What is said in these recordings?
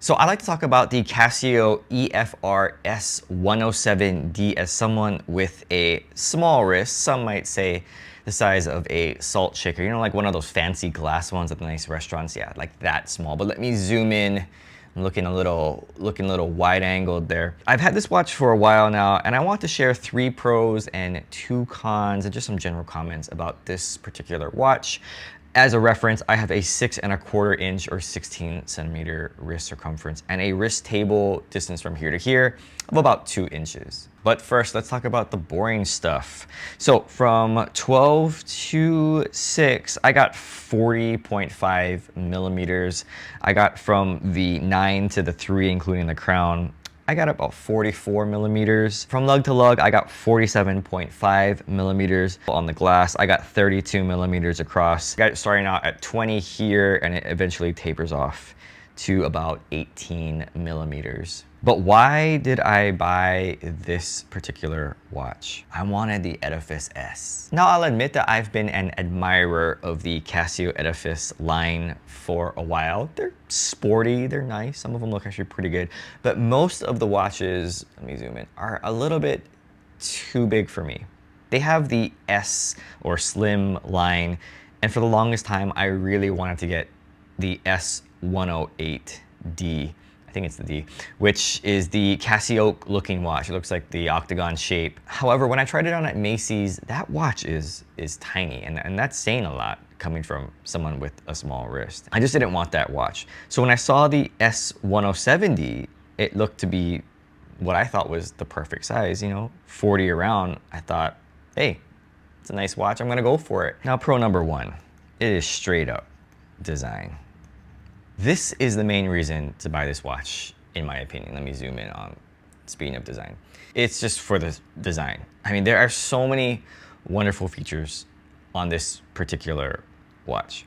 So I like to talk about the Casio EFR-S107D as someone with a small wrist. Some might say the size of a salt shaker. You know, like one of those fancy glass ones at the nice restaurants. Yeah, like that small. But let me zoom in. I'm looking a little wide angled there. I've had this watch for a while now, and I want to share 3 pros and 2 cons and just some general comments about this particular watch. As a reference, I have a 6¼ inch or 16 centimeter wrist circumference and a wrist table distance from here to here of about 2 inches. But first, let's talk about the boring stuff. So from 12 to 6, I got 40.5 millimeters. I got from the 9 to the 3, including the crown, I got about 44 millimeters. From lug to lug, I got 47.5 millimeters. On the glass, I got 32 millimeters across. Got it starting out at 20 here, and it eventually tapers off to about 18 millimeters. But why did I buy this particular watch? I wanted the Edifice S. Now I'll admit that I've been an admirer of the Casio Edifice line for a while. They're sporty, they're nice, some of them look actually pretty good, but most of the watches, let me zoom in, are a little bit too big for me. They have the S or slim line, and for the longest time I really wanted to get the S108D. I think it's the D, which is the Casio looking watch. It looks like the octagon shape. However, when I tried it on at Macy's, that watch is tiny, and that's saying a lot coming from someone with a small wrist. I just didn't want that watch. So when I saw the S107D, it looked to be what I thought was the perfect size, you know, 40 around. I thought, hey, it's a nice watch, I'm gonna go for it. Now, pro number 1, it is straight up design. This is the main reason to buy this watch, in my opinion. Let me zoom in on speaking of design. It's just for the design. I mean, there are so many wonderful features on this particular watch.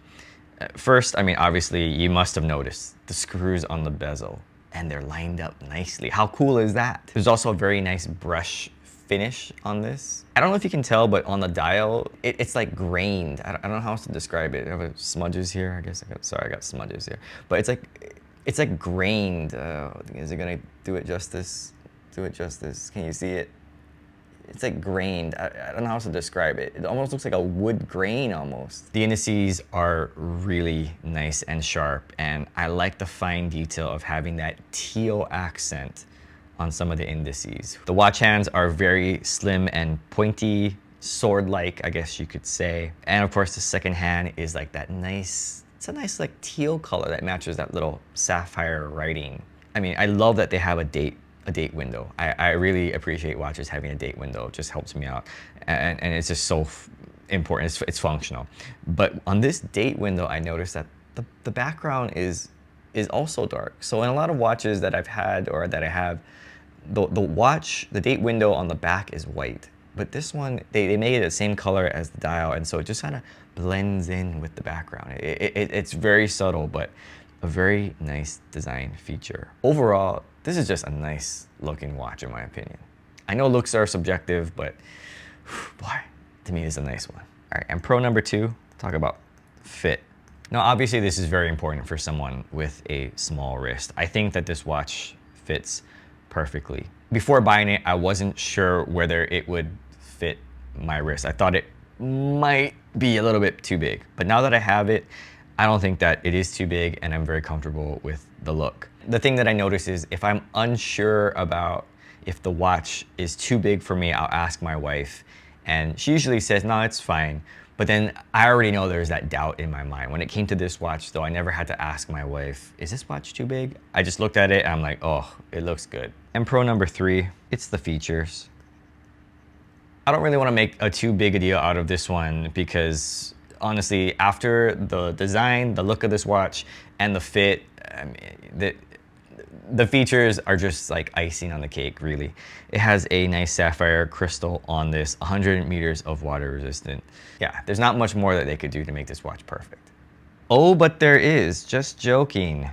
First, I mean, obviously, you must have noticed the screws on the bezel, and they're lined up nicely. How cool is that? There's also a very nice brush finish on this. I don't know if you can tell, but on the dial, it's like grained. I don't know how else to describe it. I have smudges here. I guess I got smudges here. But it's like grained. Is it gonna do it justice? Do it justice? Can you see it? It's like grained. I don't know how else to describe it. It almost looks like a wood grain almost. The indices are really nice and sharp, and I like the fine detail of having that teal accent on some of the indices. The watch hands are very slim and pointy, sword-like, I guess you could say. And of course, the second hand is like that nice, it's a nice like teal color that matches that little sapphire writing. I mean, I love that they have a date window. I really appreciate watches having a date window. It just helps me out. And it's just so important, it's functional. But on this date window, I noticed that the background is also dark. So in a lot of watches that I've had or that I have, the date window on the back is white, but this one, they made it the same color as the dial, and so it just kind of blends in with the background. It's very subtle, but a very nice design feature. Overall, this is just a nice looking watch in my opinion. I know looks are subjective, but boy, to me it's a nice one. All right, and pro number 2, talk about fit. Now, obviously this is very important for someone with a small wrist. I think that this watch fits perfectly. Before buying it, I wasn't sure whether it would fit my wrist. I thought it might be a little bit too big, but now that I have it, I don't think that it is too big, and I'm very comfortable with the look. The thing that I notice is if I'm unsure about if the watch is too big for me, I'll ask my wife, and she usually says, no, it's fine. But then I already know there's that doubt in my mind. When it came to this watch though, I never had to ask my wife, is this watch too big? I just looked at it and I'm like, oh, it looks good. And pro number 3, it's the features. I don't really want to make too big a deal out of this one because honestly, after the design, the look of this watch, and the fit, I mean, the features are just like icing on the cake, really. It has a nice sapphire crystal on this, 100 meters of water resistant. Yeah, there's not much more that they could do to make this watch perfect. Oh, but there is, just joking.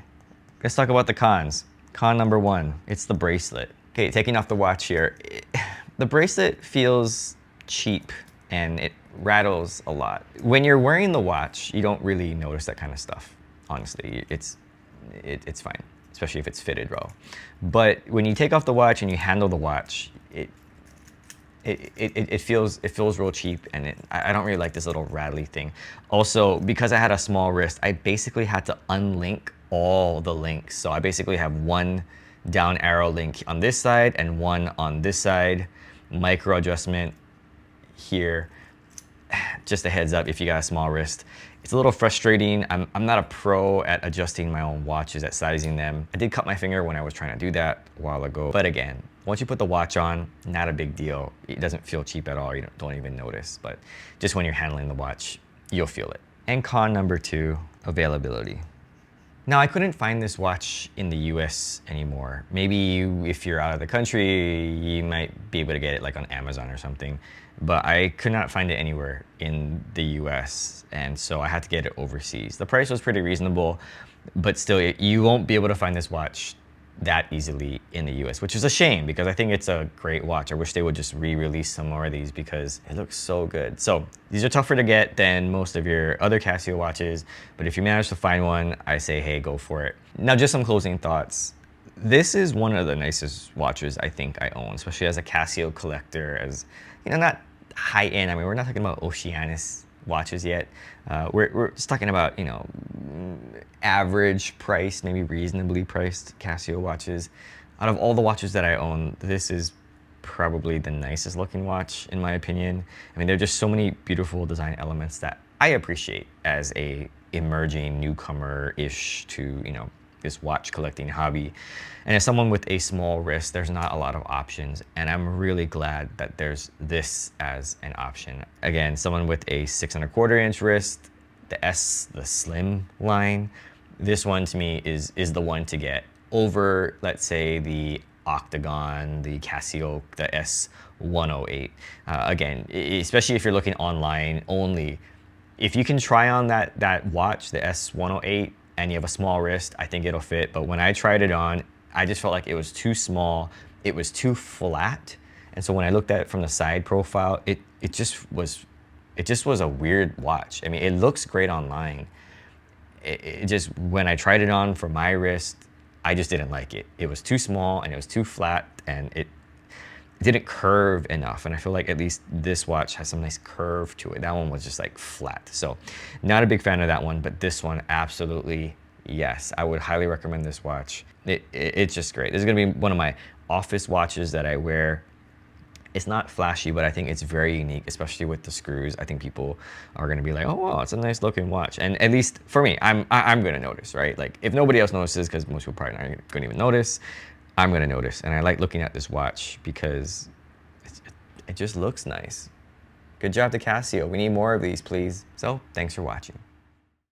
Let's talk about the cons. Con number 1, it's the bracelet. Okay, taking off the watch here. The bracelet feels cheap and it rattles a lot. When you're wearing the watch, you don't really notice that kind of stuff. Honestly, it's fine. It's especially if it's fitted well. But when you take off the watch and you handle the watch, it feels real cheap, and I don't really like this little rattly thing. Also, because I had a small wrist, I basically had to unlink all the links. So I basically have one down arrow link on this side and one on this side, micro adjustment here. Just a heads up if you got a small wrist. It's a little frustrating. I'm not a pro at adjusting my own watches, at sizing them. I did cut my finger when I was trying to do that a while ago. But again, once you put the watch on, not a big deal. It doesn't feel cheap at all. You don't even notice. But just when you're handling the watch, you'll feel it. And con number 2, availability. Now, I couldn't find this watch in the US anymore. Maybe if you're out of the country, you might be able to get it like on Amazon or something. But I could not find it anywhere in the US, and so I had to get it overseas. The price was pretty reasonable, but still, you won't be able to find this watch that easily in the US, which is a shame because I think it's a great watch. I wish they would just re-release some more of these because it looks so good. So these are tougher to get than most of your other Casio watches, but if you manage to find one, I say, hey, go for it. Now, just some closing thoughts. This is one of the nicest watches I think I own, especially as a Casio collector, as, you know, not high end. I mean, we're not talking about Oceanus watches yet. We're just talking about, you know, average price, maybe reasonably priced Casio watches. Out of all the watches that I own, this is probably the nicest looking watch in my opinion. I mean, there are just so many beautiful design elements that I appreciate as a emerging newcomer-ish to, you know, this watch collecting hobby. And as someone with a small wrist, there's not a lot of options, and I'm really glad that there's this as an option. Again, someone with a 6¼ inch wrist, the slim line, this one to me is the one to get over, let's say, the Octagon, the Casio, the S108. Again, especially if you're looking online only, if you can try on that watch, the S108, and you have a small wrist, I think it'll fit. But when I tried it on, I just felt like it was too small, it was too flat. And so when I looked at it from the side profile, it just was a weird watch. I mean, it looks great online. It just, when I tried it on for my wrist, I just didn't like it. It was too small and it was too flat, and it didn't curve enough. And I feel like at least this watch has some nice curve to it. That one was just like flat. So not a big fan of that one, but this one, absolutely yes. I would highly recommend this watch. It's just great. This is gonna be one of my office watches that I wear. It's not flashy, but I think it's very unique, especially with the screws. I think people are gonna be like, oh, wow, it's a nice looking watch. And at least for me, I'm gonna notice, right? Like, if nobody else notices, because most people probably aren't gonna even notice, I'm gonna notice. And I like looking at this watch because it just looks nice. Good job to Casio. We need more of these, please. So thanks for watching.